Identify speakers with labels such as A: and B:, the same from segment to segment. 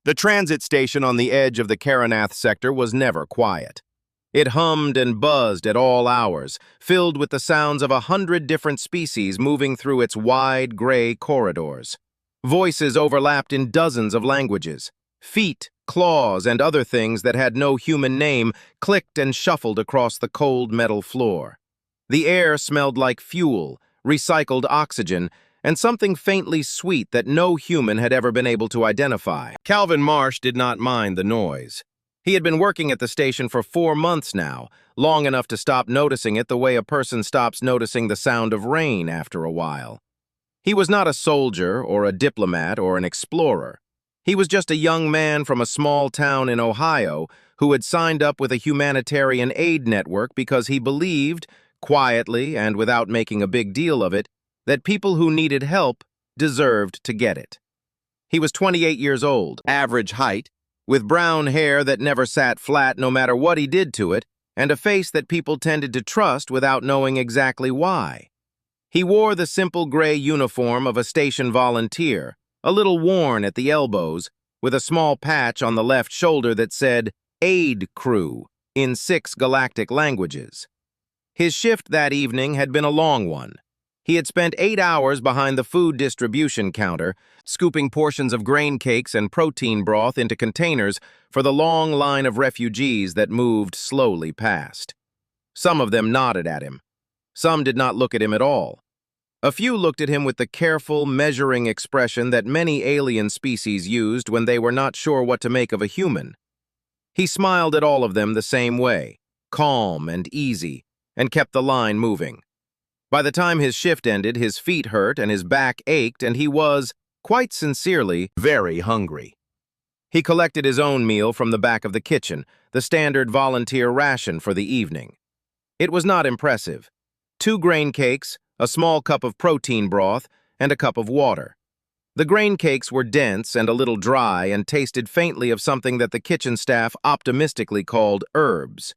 A: The transit station on the edge of the Karanath sector was never quiet. It hummed and buzzed at all hours, filled with the sounds of 100 different species moving through its wide, gray corridors. Voices overlapped in dozens of languages. Feet, claws, and other things that had no human name clicked and shuffled across the cold metal floor. The air smelled like fuel, recycled oxygen, and something faintly sweet that no human had ever been able to identify. Calvin Marsh did not mind the noise. He had been working at the station for 4 months now, long enough to stop noticing it the way a person stops noticing the sound of rain after a while. He was not a soldier or a diplomat or an explorer. He was just a young man from a small town in Ohio who had signed up with a humanitarian aid network because he believed, quietly and without making a big deal of it, that people who needed help deserved to get it. He was 28 years old, average height, with brown hair that never sat flat no matter what he did to it, and a face that people tended to trust without knowing exactly why. He wore the simple gray uniform of a station volunteer, a little worn at the elbows, with a small patch on the left shoulder that said, "Aid Crew," in 6 galactic languages. His shift that evening had been a long one. He had spent 8 hours behind the food distribution counter, scooping portions of grain cakes and protein broth into containers for the long line of refugees that moved slowly past. Some of them nodded at him. Some did not look at him at all. A few looked at him with the careful, measuring expression that many alien species used when they were not sure what to make of a human. He smiled at all of them the same way, calm and easy, and kept the line moving. By the time his shift ended, his feet hurt and his back ached, and he was, quite sincerely, very hungry. He collected his own meal from the back of the kitchen, the standard volunteer ration for the evening. It was not impressive. 2 grain cakes, a small cup of protein broth, and a cup of water. The grain cakes were dense and a little dry and tasted faintly of something that the kitchen staff optimistically called herbs.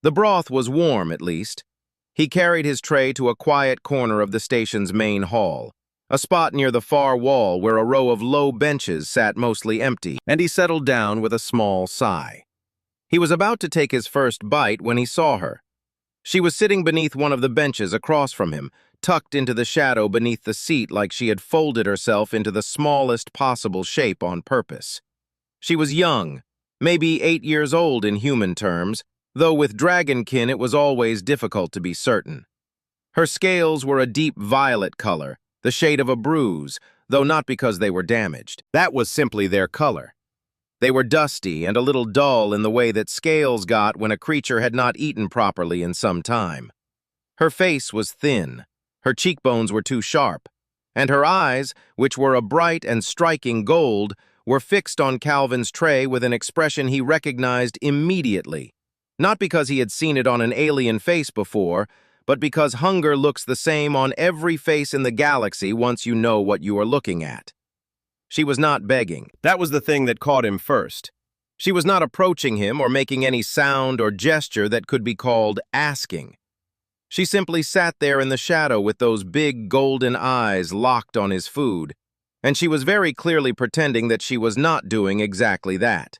A: The broth was warm, at least. He carried his tray to a quiet corner of the station's main hall, a spot near the far wall where a row of low benches sat mostly empty, and he settled down with a small sigh. He was about to take his first bite when he saw her. She was sitting beneath one of the benches across from him, tucked into the shadow beneath the seat like she had folded herself into the smallest possible shape on purpose. She was young, maybe 8 years old in human terms, though with dragonkin it was always difficult to be certain. Her scales were a deep violet color, the shade of a bruise, though not because they were damaged. That was simply their color. They were dusty and a little dull in the way that scales got when a creature had not eaten properly in some time. Her face was thin, her cheekbones were too sharp, and her eyes, which were a bright and striking gold, were fixed on Calvin's tray with an expression he recognized immediately. Not because he had seen it on an alien face before, but because hunger looks the same on every face in the galaxy once you know what you are looking at. She was not begging. That was the thing that caught him first. She was not approaching him or making any sound or gesture that could be called asking. She simply sat there in the shadow with those big golden eyes locked on his food, and she was very clearly pretending that she was not doing exactly that.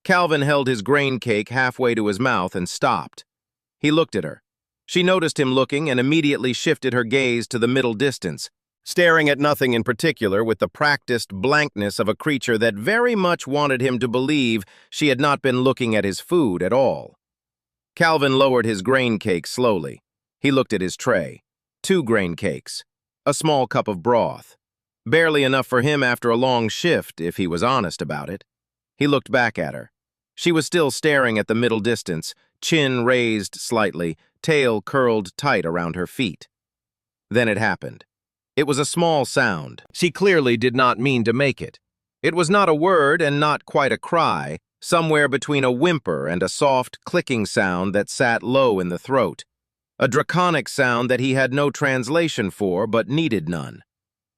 A: Calvin held his grain cake halfway to his mouth and stopped. He looked at her. She noticed him looking and immediately shifted her gaze to the middle distance, staring at nothing in particular with the practiced blankness of a creature that very much wanted him to believe she had not been looking at his food at all. Calvin lowered his grain cake slowly. He looked at his tray. 2 grain cakes. A small cup of broth. Barely enough for him after a long shift, if he was honest about it. He looked back at her. She was still staring at the middle distance, chin raised slightly, tail curled tight around her feet. Then it happened. It was a small sound. She clearly did not mean to make it. It was not a word and not quite a cry, somewhere between a whimper and a soft, clicking sound that sat low in the throat. A draconic sound that he had no translation for but needed none.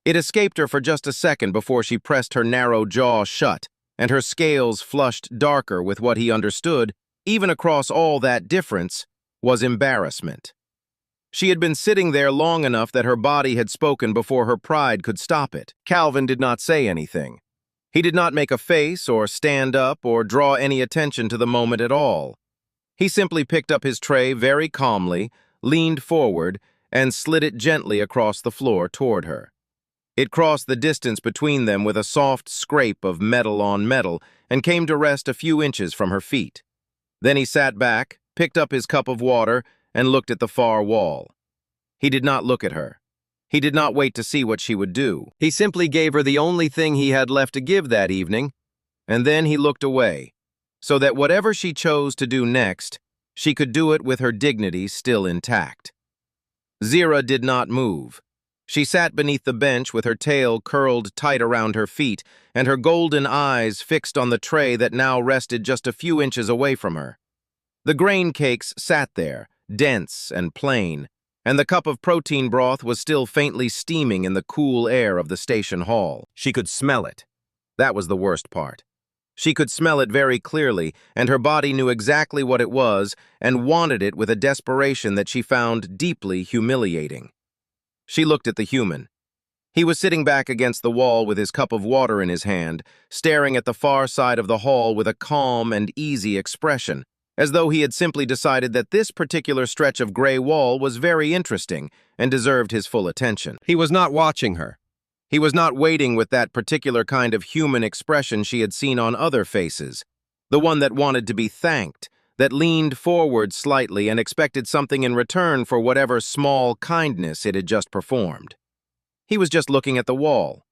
A: It escaped her for just a second before she pressed her narrow jaw shut, and her scales flushed darker with what he understood, even across all that difference, was embarrassment. She had been sitting there long enough that her body had spoken before her pride could stop it. Calvin did not say anything. He did not make a face or stand up or draw any attention to the moment at all. He simply picked up his tray very calmly, leaned forward, and slid it gently across the floor toward her. It crossed the distance between them with a soft scrape of metal on metal and came to rest a few inches from her feet. Then he sat back, picked up his cup of water, and looked at the far wall. He did not look at her. He did not wait to see what she would do. He simply gave her the only thing he had left to give that evening, and then he looked away, so that whatever she chose to do next, she could do it with her dignity still intact. Zira did not move. She sat beneath the bench with her tail curled tight around her feet and her golden eyes fixed on the tray that now rested just a few inches away from her. The grain cakes sat there, dense and plain, and the cup of protein broth was still faintly steaming in the cool air of the station hall. She could smell it. That was the worst part. She could smell it very clearly, and her body knew exactly what it was and wanted it with a desperation that she found deeply humiliating. She looked at the human. He was sitting back against the wall with his cup of water in his hand, staring at the far side of the hall with a calm and easy expression, as though he had simply decided that this particular stretch of gray wall was very interesting and deserved his full attention. He was not watching her. He was not waiting with that particular kind of human expression she had seen on other faces, the one that wanted to be thanked, that leaned forward slightly and expected something in return for whatever small kindness it had just performed. He was just looking at the wall.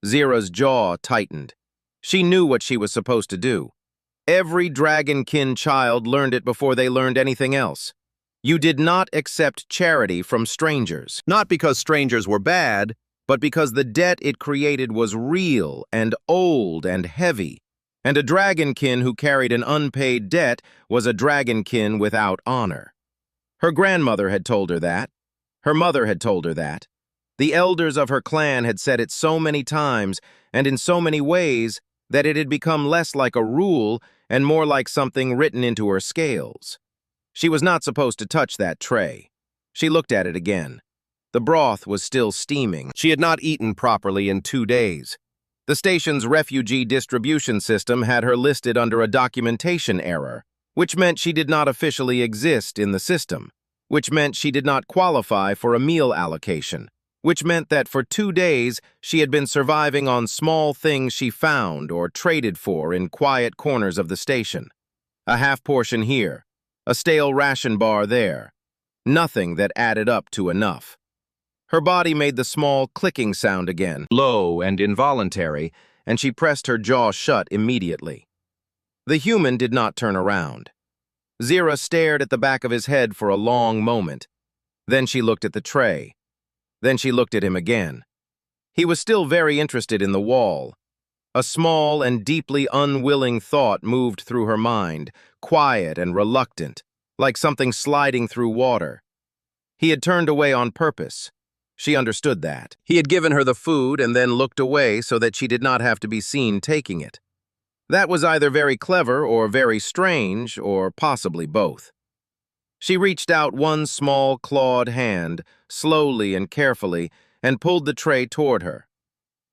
A: Zira's jaw tightened. She knew what she was supposed to do. Every dragonkin child learned it before they learned anything else. You did not accept charity from strangers, not because strangers were bad, but because the debt it created was real and old and heavy, and a dragonkin who carried an unpaid debt was a dragonkin without honor. Her grandmother had told her that. Her mother had told her that. The elders of her clan had said it so many times and in so many ways that it had become less like a rule and more like something written into her scales. She was not supposed to touch that tray. She looked at it again. The broth was still steaming. She had not eaten properly in 2 days. The station's refugee distribution system had her listed under a documentation error, which meant she did not officially exist in the system, which meant she did not qualify for a meal allocation, which meant that for 2 days she had been surviving on small things she found or traded for in quiet corners of the station. A half portion here, a stale ration bar there. Nothing that added up to enough. Her body made the small clicking sound again, low and involuntary, and she pressed her jaw shut immediately. The human did not turn around. Zira stared at the back of his head for a long moment. Then she looked at the tray. Then she looked at him again. He was still very interested in the wall. A small and deeply unwilling thought moved through her mind, quiet and reluctant, like something sliding through water. He had turned away on purpose. She understood that. He had given her the food and then looked away so that she did not have to be seen taking it. That was either very clever or very strange, or possibly both. She reached out one small clawed hand, slowly and carefully, and pulled the tray toward her.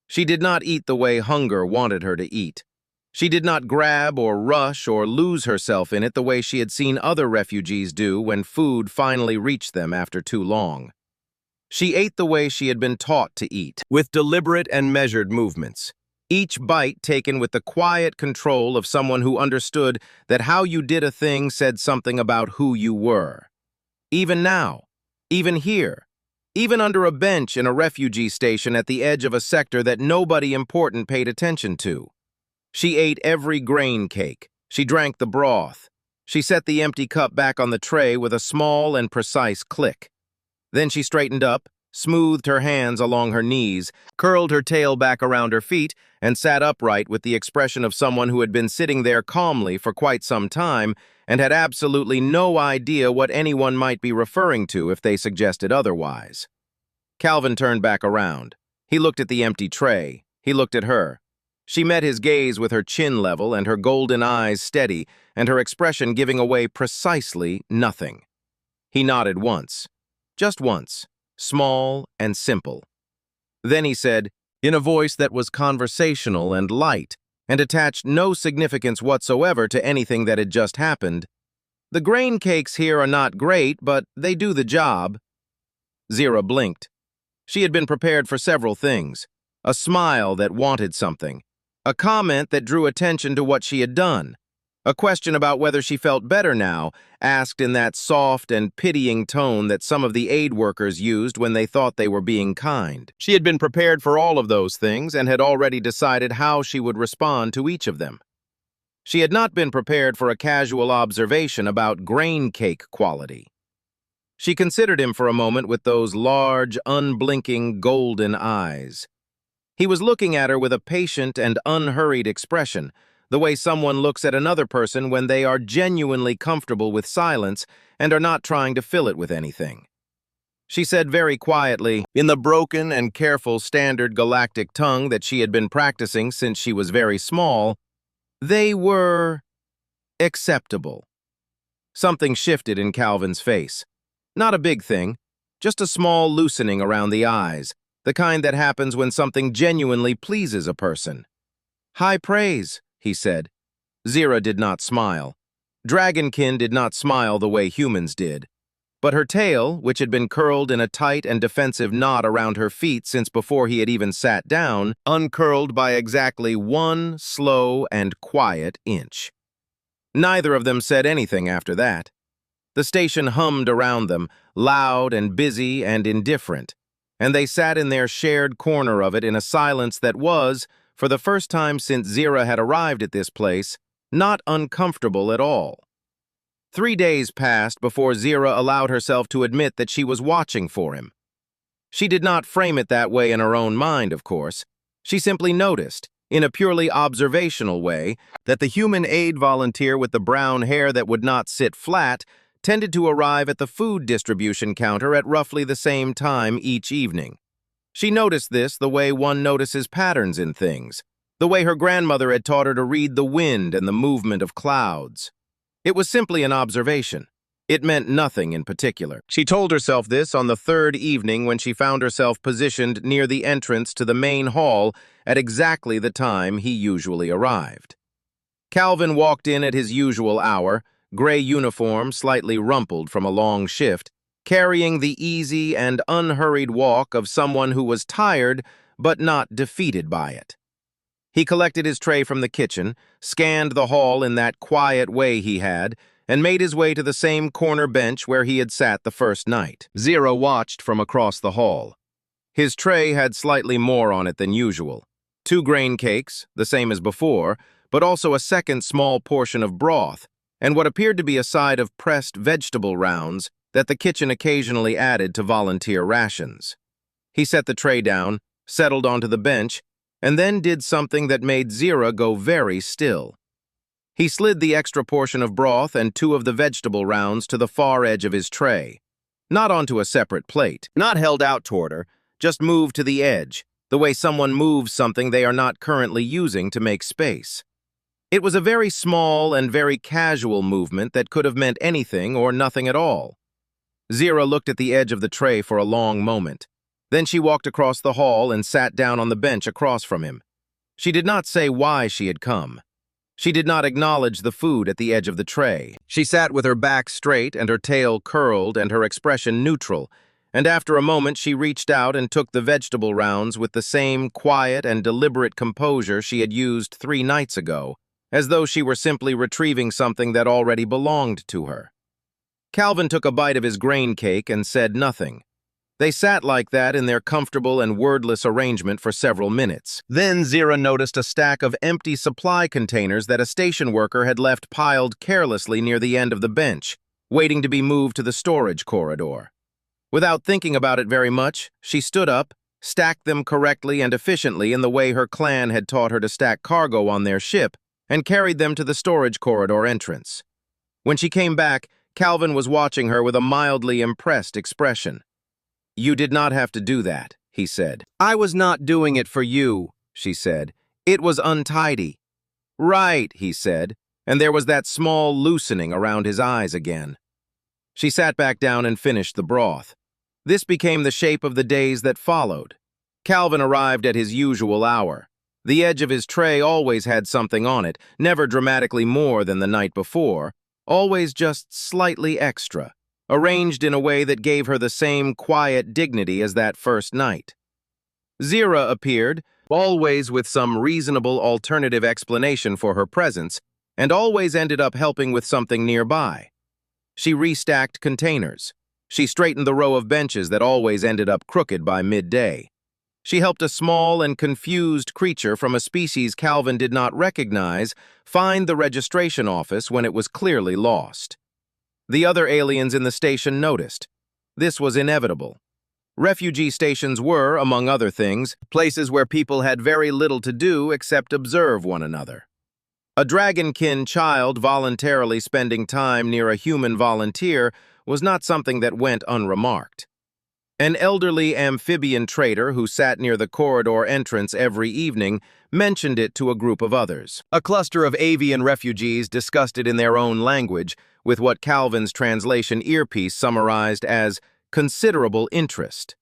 A: She did not eat the way hunger wanted her to eat. She did not grab or rush or lose herself in it the way she had seen other refugees do when food finally reached them after too long. She ate the way she had been taught to eat, with deliberate and measured movements, each bite taken with the quiet control of someone who understood that how you did a thing said something about who you were. Even now, even here, even under a bench in a refugee station at the edge of a sector that nobody important paid attention to. She ate every grain cake. She drank the broth. She set the empty cup back on the tray with a small and precise click. Then she straightened up, smoothed her hands along her knees, curled her tail back around her feet, and sat upright with the expression of someone who had been sitting there calmly for quite some time and had absolutely no idea what anyone might be referring to if they suggested otherwise. Calvin turned back around. He looked at the empty tray. He looked at her. She met his gaze with her chin level and her golden eyes steady, and her expression giving away precisely nothing. He nodded once. Just once, small and simple. Then he said, in a voice that was conversational and light, and attached no significance whatsoever to anything that had just happened. "The grain cakes here are not great, but they do the job." Zira blinked. She had been prepared for several things: a smile that wanted something, a comment that drew attention to what she had done, a question about whether she felt better now, asked in that soft and pitying tone that some of the aid workers used when they thought they were being kind. She had been prepared for all of those things and had already decided how she would respond to each of them. She had not been prepared for a casual observation about grain cake quality. She considered him for a moment with those large, unblinking, golden eyes. He was looking at her with a patient and unhurried expression, the way someone looks at another person when they are genuinely comfortable with silence and are not trying to fill it with anything. She said very quietly, in the broken and careful standard galactic tongue that she had been practicing since she was very small, "They were acceptable." Something shifted in Calvin's face. Not a big thing, just a small loosening around the eyes, the kind that happens when something genuinely pleases a person. "High praise," he said. Zira did not smile. Dragonkin did not smile the way humans did. But her tail, which had been curled in a tight and defensive knot around her feet since before he had even sat down, uncurled by exactly 1 slow and quiet inch. Neither of them said anything after that. The station hummed around them, loud and busy and indifferent, and they sat in their shared corner of it in a silence that was, for the first time since Zira had arrived at this place, not uncomfortable at all. 3 days passed before Zira allowed herself to admit that she was watching for him. She did not frame it that way in her own mind, of course. She simply noticed, in a purely observational way, that the human aid volunteer with the brown hair that would not sit flat tended to arrive at the food distribution counter at roughly the same time each evening. She noticed this the way one notices patterns in things, the way her grandmother had taught her to read the wind and the movement of clouds. It was simply an observation. It meant nothing in particular. She told herself this on the 3rd evening when she found herself positioned near the entrance to the main hall at exactly the time he usually arrived. Calvin walked in at his usual hour, gray uniform slightly rumpled from a long shift, carrying the easy and unhurried walk of someone who was tired but not defeated by it. He collected his tray from the kitchen, scanned the hall in that quiet way he had, and made his way to the same corner bench where he had sat the first night. Zira watched from across the hall. His tray had slightly more on it than usual. 2 grain cakes, the same as before, but also a second small portion of broth, and what appeared to be a side of pressed vegetable rounds that the kitchen occasionally added to volunteer rations. He set the tray down, settled onto the bench, and then did something that made Zira go very still. He slid the extra portion of broth and 2 of the vegetable rounds to the far edge of his tray. Not onto a separate plate, not held out toward her, just moved to the edge, the way someone moves something they are not currently using to make space. It was a very small and very casual movement that could have meant anything or nothing at all. Zira looked at the edge of the tray for a long moment. Then she walked across the hall and sat down on the bench across from him. She did not say why she had come. She did not acknowledge the food at the edge of the tray. She sat with her back straight and her tail curled and her expression neutral, and after a moment she reached out and took the vegetable rounds with the same quiet and deliberate composure she had used 3 nights ago, as though she were simply retrieving something that already belonged to her. Calvin took a bite of his grain cake and said nothing. They sat like that in their comfortable and wordless arrangement for several minutes. Then Zira noticed a stack of empty supply containers that a station worker had left piled carelessly near the end of the bench, waiting to be moved to the storage corridor. Without thinking about it very much, she stood up, stacked them correctly and efficiently in the way her clan had taught her to stack cargo on their ship, and carried them to the storage corridor entrance. When she came back, Calvin was watching her with a mildly impressed expression. "You did not have to do that," he said. "I was not doing it for you," she said. "It was untidy." "Right," he said, and there was that small loosening around his eyes again. She sat back down and finished the broth. This became the shape of the days that followed. Calvin arrived at his usual hour. The edge of his tray always had something on it, never dramatically more than the night before, always just slightly extra, arranged in a way that gave her the same quiet dignity as that first night. Zira appeared, always with some reasonable alternative explanation for her presence, and always ended up helping with something nearby. She restacked containers. She straightened the row of benches that always ended up crooked by midday. She helped a small and confused creature from a species Calvin did not recognize find the registration office when it was clearly lost. The other aliens in the station noticed. This was inevitable. Refugee stations were, among other things, places where people had very little to do except observe one another. A dragonkin child voluntarily spending time near a human volunteer was not something that went unremarked. An elderly amphibian trader who sat near the corridor entrance every evening mentioned it to a group of others. A cluster of avian refugees discussed it in their own language, with what Calvin's translation earpiece summarized as considerable interest.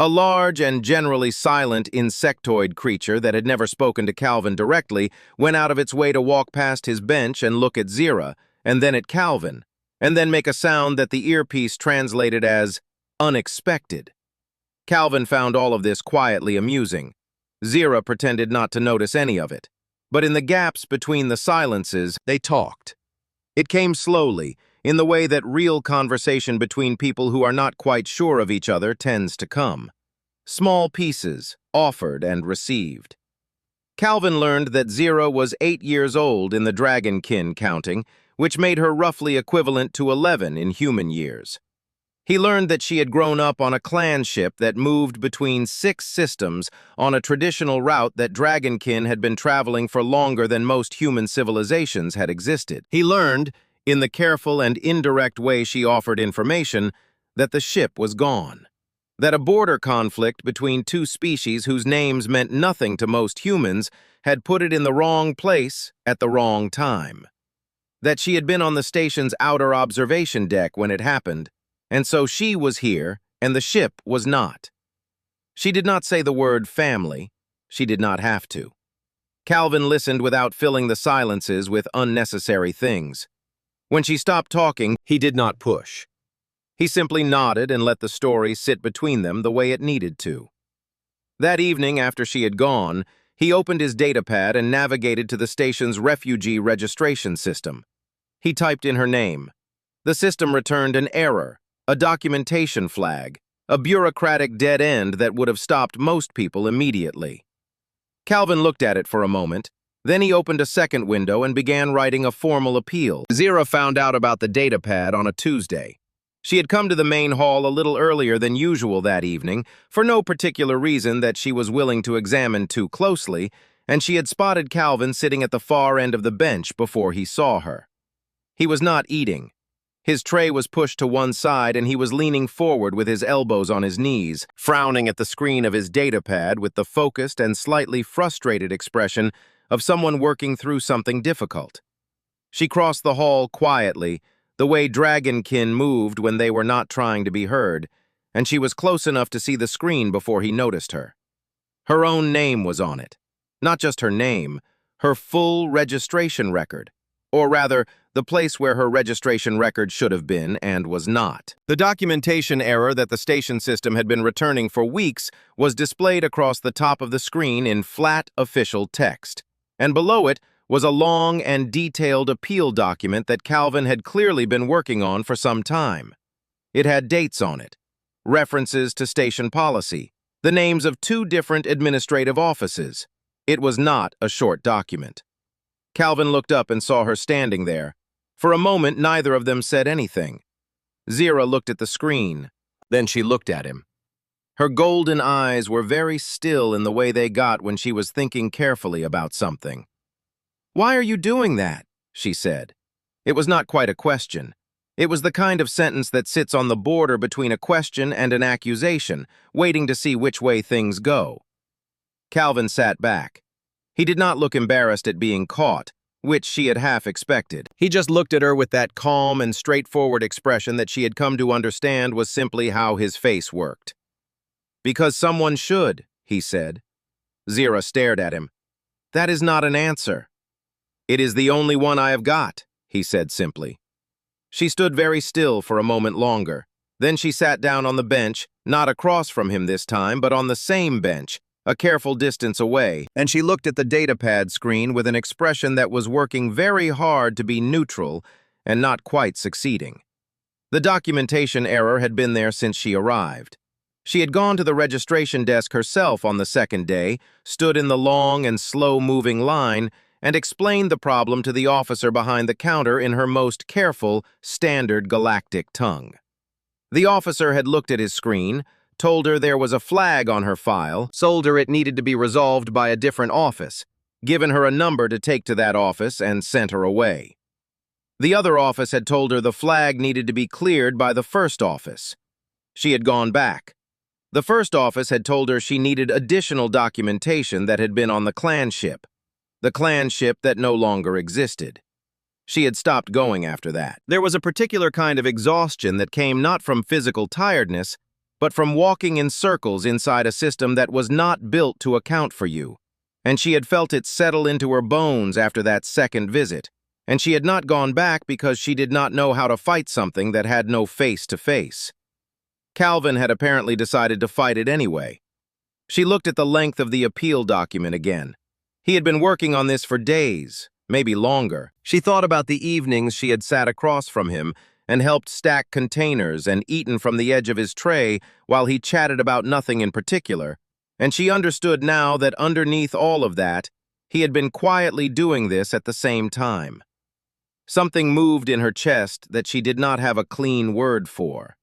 A: A large and generally silent insectoid creature that had never spoken to Calvin directly went out of its way to walk past his bench and look at Zira, and then at Calvin, and then make a sound that the earpiece translated as unexpected. Calvin found all of this quietly amusing. Zira pretended not to notice any of it. But in the gaps between the silences, they talked. It came slowly, in the way that real conversation between people who are not quite sure of each other tends to come. Small pieces, offered and received. Calvin learned that Zira was 8 years old in the dragonkin counting, which made her roughly equivalent to 11 in human years. He learned that she had grown up on a clan ship that moved between 6 systems on a traditional route that dragonkin had been traveling for longer than most human civilizations had existed. He learned, in the careful and indirect way she offered information, that the ship was gone. That a border conflict between 2 species whose names meant nothing to most humans had put it in the wrong place at the wrong time. That she had been on the station's outer observation deck when it happened, and so she was here, and the ship was not. She did not say the word family. She did not have to. Calvin listened without filling the silences with unnecessary things. When she stopped talking, he did not push. He simply nodded and let the story sit between them the way it needed to. That evening, after she had gone, he opened his datapad and navigated to the station's refugee registration system. He typed in her name. The system returned an error, a documentation flag, a bureaucratic dead end that would have stopped most people immediately. Calvin looked at it for a moment. Then he opened a second window and began writing a formal appeal. Zira found out about the datapad on a Tuesday. She had come to the main hall a little earlier than usual that evening, for no particular reason that she was willing to examine too closely, and she had spotted Calvin sitting at the far end of the bench before he saw her. He was not eating. His tray was pushed to one side and he was leaning forward with his elbows on his knees, frowning at the screen of his datapad with the focused and slightly frustrated expression of someone working through something difficult. She crossed the hall quietly, the way dragonkin moved when they were not trying to be heard, and she was close enough to see the screen before he noticed her. Her own name was on it. Not just her name, her full registration record. Or rather, the place where her registration record should have been and was not. The documentation error that the station system had been returning for weeks was displayed across the top of the screen in flat official text, and below it was a long and detailed appeal document that Calvin had clearly been working on for some time. It had dates on it, references to station policy, the names of 2 different administrative offices. It was not a short document. Calvin looked up and saw her standing there. For a moment, neither of them said anything. Zira looked at the screen. Then she looked at him. Her golden eyes were very still in the way they got when she was thinking carefully about something. "Why are you doing that?" she said. It was not quite a question. It was the kind of sentence that sits on the border between a question and an accusation, waiting to see which way things go. Calvin sat back. He did not look embarrassed at being caught, which she had half expected. He just looked at her with that calm and straightforward expression that she had come to understand was simply how his face worked. "Because someone should," he said. Zira stared at him. That is not an answer. It is the only one I have got, he said simply. She stood very still for a moment longer. Then she sat down on the bench, not across from him this time, but on the same bench, a careful distance away, and she looked at the datapad screen with an expression that was working very hard to be neutral and not quite succeeding. The documentation error had been there since she arrived. She had gone to the registration desk herself on the second day, stood in the long and slow-moving line, and explained the problem to the officer behind the counter in her most careful, standard galactic tongue. The officer had looked at his screen, told her there was a flag on her file, told her it needed to be resolved by a different office, given her a number to take to that office, and sent her away. The other office had told her the flag needed to be cleared by the first office. She had gone back. The first office had told her she needed additional documentation that had been on the clan ship that no longer existed. She had stopped going after that. There was a particular kind of exhaustion that came not from physical tiredness, but from walking in circles inside a system that was not built to account for you. And she had felt it settle into her bones after that second visit, and she had not gone back because she did not know how to fight something that had no face-to-face. Calvin had apparently decided to fight it anyway. She looked at the length of the appeal document again. He had been working on this for days, maybe longer. She thought about the evenings she had sat across from him and helped stack containers and eaten from the edge of his tray while he chatted about nothing in particular, and she understood now that underneath all of that, he had been quietly doing this at the same time. Something moved in her chest that she did not have a clean word for.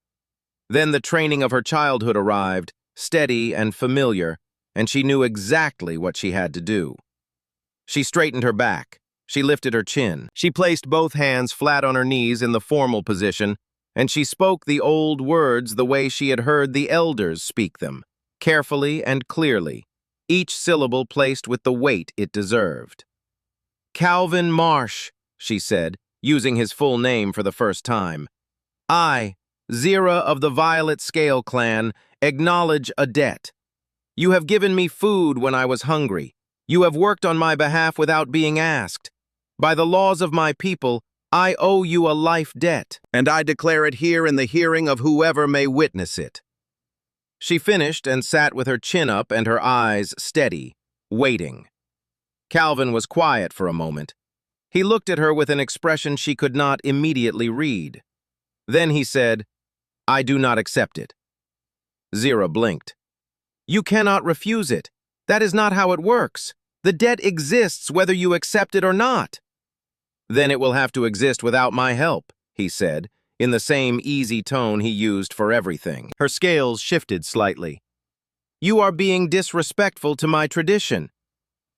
A: Then the training of her childhood arrived, steady and familiar, and she knew exactly what she had to do. She straightened her back. She lifted her chin. She placed both hands flat on her knees in the formal position, and she spoke the old words the way she had heard the elders speak them, carefully and clearly, each syllable placed with the weight it deserved. Calvin Marsh, she said, using his full name for the first time. I, Zira of the Violet Scale Clan, acknowledge a debt. You have given me food when I was hungry. You have worked on my behalf without being asked. By the laws of my people, I owe you a life debt, and I declare it here in the hearing of whoever may witness it. She finished and sat with her chin up and her eyes steady, waiting. Calvin was quiet for a moment. He looked at her with an expression she could not immediately read. Then he said, I do not accept it. Zira blinked. You cannot refuse it. That is not how it works. The debt exists whether you accept it or not. Then it will have to exist without my help, he said, in the same easy tone he used for everything. Her scales shifted slightly. You are being disrespectful to my tradition.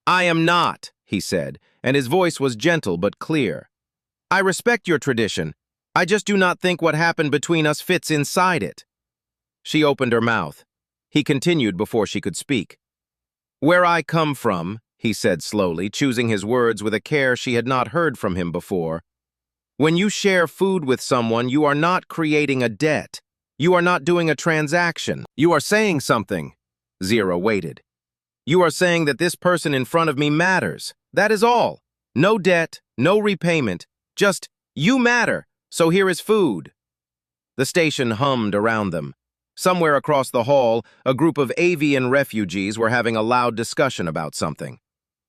A: I am not, he said, and his voice was gentle but clear. I respect your tradition. I just do not think what happened between us fits inside it. She opened her mouth. He continued before she could speak. Where I come from, he said slowly, choosing his words with a care she had not heard from him before. When you share food with someone, you are not creating a debt. You are not doing a transaction. You are saying something. Zira waited. You are saying that this person in front of me matters. That is all. No debt, no repayment. Just, you matter, so here is food. The station hummed around them. Somewhere across the hall, a group of avian refugees were having a loud discussion about something.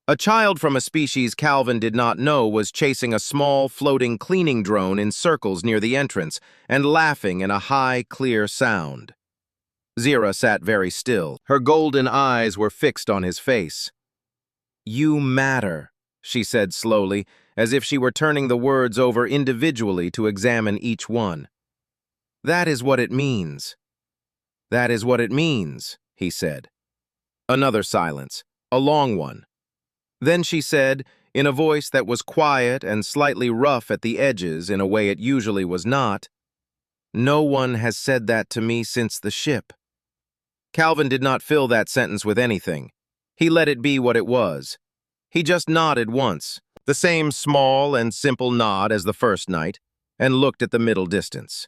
A: A child from a species Calvin did not know was chasing a small, floating cleaning drone in circles near the entrance and laughing in a high, clear sound. Zira sat very still. Her golden eyes were fixed on his face. You matter, she said slowly, as if she were turning the words over individually to examine each one. That is what it means. That is what it means, he said. Another silence, a long one. Then she said, in a voice that was quiet and slightly rough at the edges in a way it usually was not, No one has said that to me since the ship. Calvin did not fill that sentence with anything. He let it be what it was. He just nodded once, the same small and simple nod as the first night, and looked at the middle distance.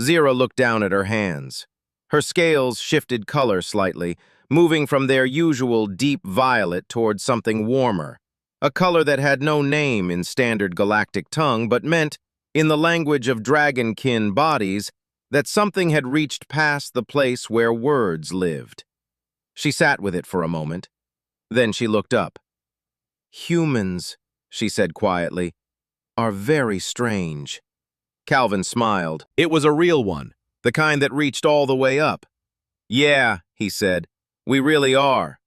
A: Zira looked down at her hands. Her scales shifted color slightly, moving from their usual deep violet towards something warmer, a color that had no name in standard galactic tongue but meant, in the language of dragonkin bodies, that something had reached past the place where words lived. She sat with it for a moment. Then she looked up. "Humans," she said quietly, "are very strange." Calvin smiled. It was a real one, the kind that reached all the way up. "Yeah," he said, "we really are."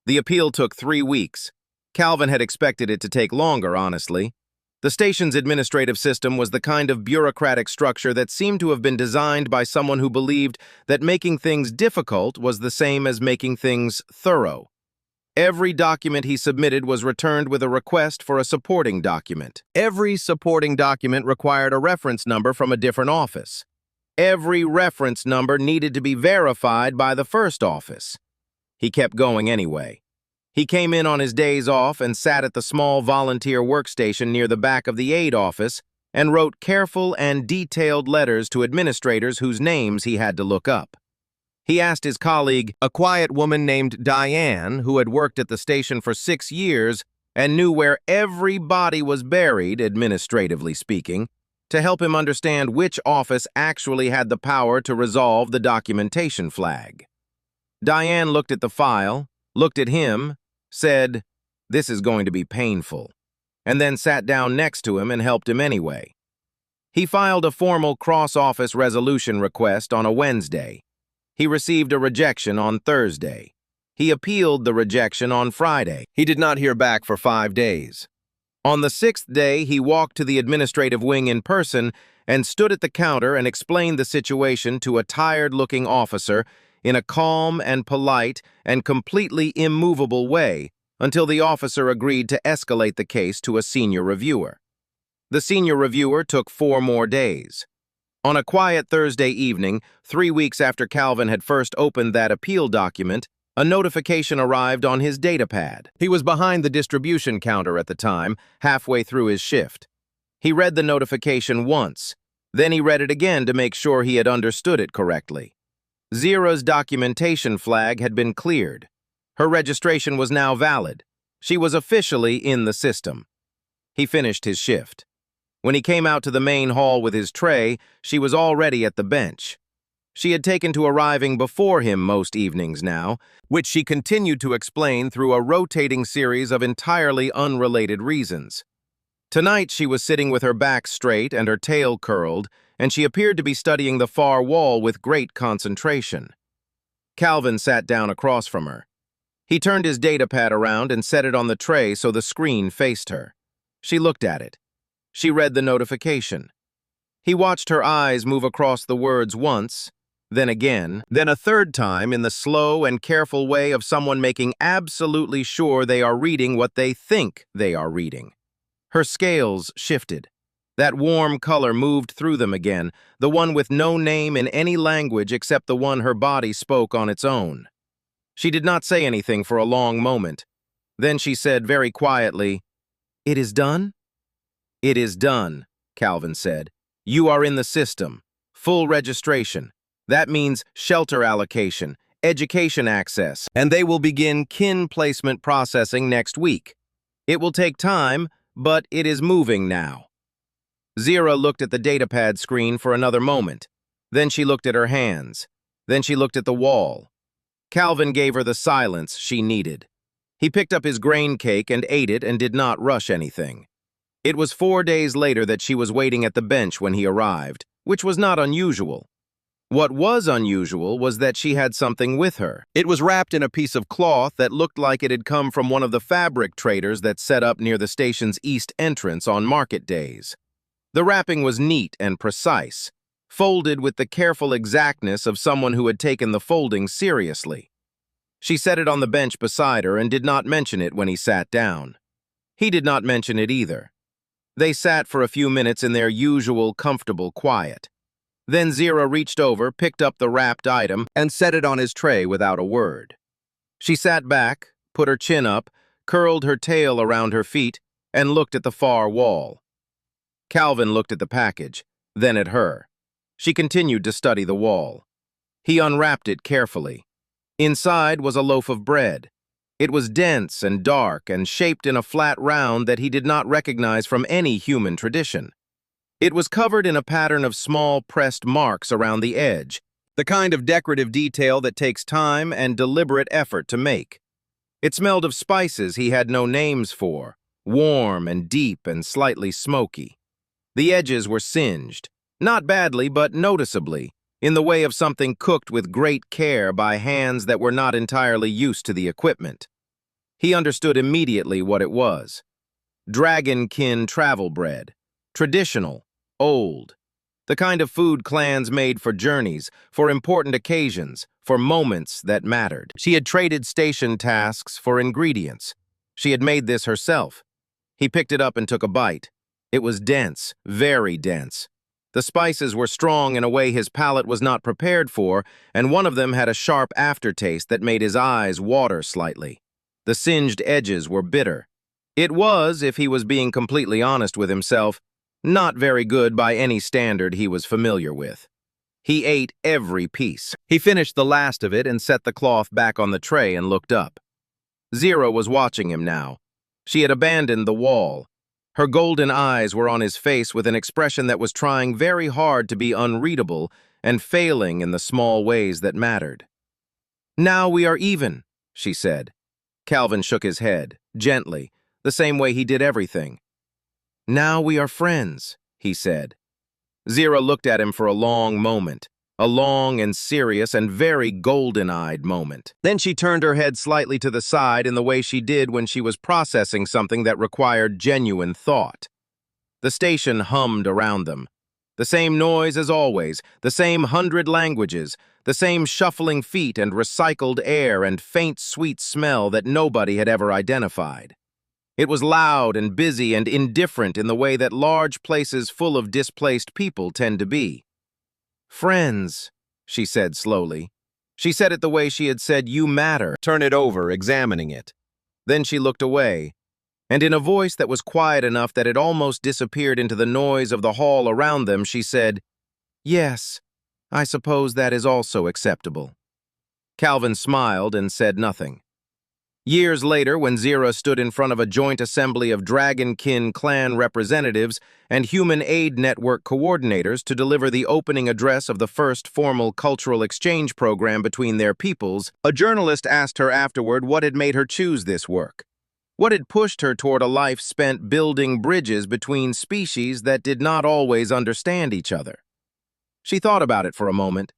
A: The appeal took 3 weeks. Calvin had expected it to take longer, honestly. The station's administrative system was the kind of bureaucratic structure that seemed to have been designed by someone who believed that making things difficult was the same as making things thorough. Every document he submitted was returned with a request for a supporting document. Every supporting document required a reference number from a different office. Every reference number needed to be verified by the first office. He kept going anyway. He came in on his days off and sat at the small volunteer workstation near the back of the aid office and wrote careful and detailed letters to administrators whose names he had to look up. He asked his colleague, a quiet woman named Diane, who had worked at the station for 6 years and knew where every body was buried, administratively speaking, to help him understand which office actually had the power to resolve the documentation flag. Diane looked at the file, looked at him, said, "This is going to be painful," and then sat down next to him and helped him anyway. He filed a formal cross-office resolution request on a Wednesday. He received a rejection on Thursday. He appealed the rejection on Friday. He did not hear back for 5 days. On the 6th day, he walked to the administrative wing in person and stood at the counter and explained the situation to a tired-looking officer in a calm and polite and completely immovable way until the officer agreed to escalate the case to a senior reviewer. The senior reviewer took 4 more days. On a quiet Thursday evening, 3 weeks after Calvin had first opened that appeal document, a notification arrived on his datapad. He was behind the distribution counter at the time, halfway through his shift. He read the notification once. Then he read it again to make sure he had understood it correctly. Zira's documentation flag had been cleared. Her registration was now valid. She was officially in the system. He finished his shift. When he came out to the main hall with his tray, she was already at the bench. She had taken to arriving before him most evenings now, which she continued to explain through a rotating series of entirely unrelated reasons. Tonight she was sitting with her back straight and her tail curled, and she appeared to be studying the far wall with great concentration. Calvin sat down across from her. He turned his datapad around and set it on the tray so the screen faced her. She looked at it. She read the notification. He watched her eyes move across the words once, then again, then a third time in the slow and careful way of someone making absolutely sure they are reading what they think they are reading. Her scales shifted. That warm color moved through them again, the one with no name in any language except the one her body spoke on its own. She did not say anything for a long moment. Then she said very quietly, "It is done?" "It is done," Calvin said. "You are in the system. Full registration. That means shelter allocation, education access, and they will begin kin placement processing next week. It will take time, but it is moving now." Zira looked at the datapad screen for another moment. Then she looked at her hands. Then she looked at the wall. Calvin gave her the silence she needed. He picked up his grain cake and ate it and did not rush anything. It was 4 days later that she was waiting at the bench when he arrived, which was not unusual. What was unusual was that she had something with her. It was wrapped in a piece of cloth that looked like it had come from one of the fabric traders that set up near the station's east entrance on market days. The wrapping was neat and precise, folded with the careful exactness of someone who had taken the folding seriously. She set it on the bench beside her and did not mention it when he sat down. He did not mention it either. They sat for a few minutes in their usual comfortable quiet. Then Zira reached over, picked up the wrapped item, and set it on his tray without a word. She sat back, put her chin up, curled her tail around her feet, and looked at the far wall. Calvin looked at the package, then at her. She continued to study the wall. He unwrapped it carefully. Inside was a loaf of bread. It was dense and dark and shaped in a flat round that he did not recognize from any human tradition. It was covered in a pattern of small pressed marks around the edge, the kind of decorative detail that takes time and deliberate effort to make. It smelled of spices he had no names for, warm and deep and slightly smoky. The edges were singed, not badly but noticeably, in the way of something cooked with great care by hands that were not entirely used to the equipment. He understood immediately what it was. Dragonkin travel bread. Traditional, old. The kind of food clans made for journeys, for important occasions, for moments that mattered. She had traded station tasks for ingredients. She had made this herself. He picked it up and took a bite. It was dense, very dense. The spices were strong in a way his palate was not prepared for, and one of them had a sharp aftertaste that made his eyes water slightly. The singed edges were bitter. It was, if he was being completely honest with himself, not very good by any standard he was familiar with. He ate every piece. He finished the last of it and set the cloth back on the tray and looked up. Zero was watching him now. She had abandoned the wall. Her golden eyes were on his face with an expression that was trying very hard to be unreadable and failing in the small ways that mattered. "Now we are even," she said. Calvin shook his head, gently, the same way he did everything. "Now we are friends," he said. Zira looked at him for a long moment, a long and serious and very golden-eyed moment. Then she turned her head slightly to the side in the way she did when she was processing something that required genuine thought. The station hummed around them. The same noise as always, the same 100 languages, the same shuffling feet and recycled air and faint sweet smell that nobody had ever identified. It was loud and busy and indifferent in the way that large places full of displaced people tend to be. "Friends," she said slowly. She said it the way she had said, "You matter." Turn it over, examining it. Then she looked away, and in a voice that was quiet enough that it almost disappeared into the noise of the hall around them, she said, "Yes, I suppose that is also acceptable." Calvin smiled and said nothing. Years later, when Zira stood in front of a joint assembly of Dragonkin clan representatives and Human Aid Network coordinators to deliver the opening address of the first formal cultural exchange program between their peoples, a journalist asked her afterward what had made her choose this work. What had pushed her toward a life spent building bridges between species that did not always understand each other? She thought about it for a moment.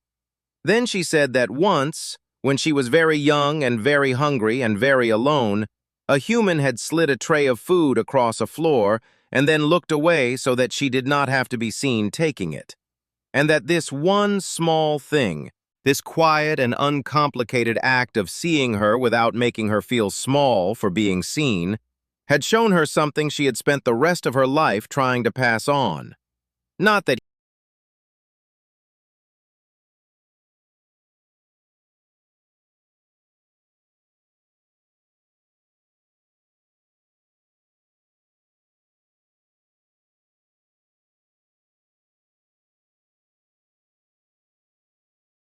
A: Then she said that once, when she was very young and very hungry and very alone, a human had slid a tray of food across a floor and then looked away so that she did not have to be seen taking it. And that this one small thing, this quiet and uncomplicated act of seeing her without making her feel small for being seen, had shown her something she had spent the rest of her life trying to pass on. Not that